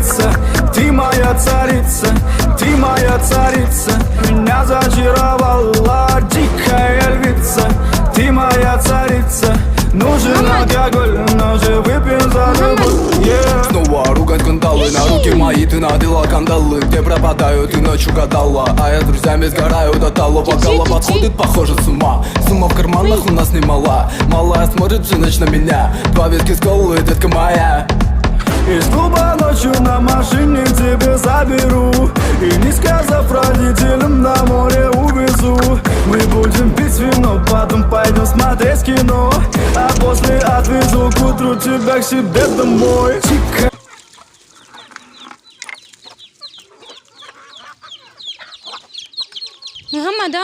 царица, ты моя царица, ты моя царица. Меня зачаровала дикая львица, ты моя царица. Нужен алкоголь, но же выпьем за любовь. Снова ругать скандалы, на руки мои ты надела кандалы. Где пропадаю, ты ночью гадала, а я с друзьями сгораю до талого. Бокала подходит, похоже с ума. Сумма в карманах у нас немала. Малая смотрит всю ночь на меня. Два виски с колы, детка моя. Из клуба ночью на машине к тебе заберу и, не сказав родителям, на море увезу. Мы будем пить вино, потом пойдем смотреть кино, а после отвезу к утру тебя к себе домой. Muhammad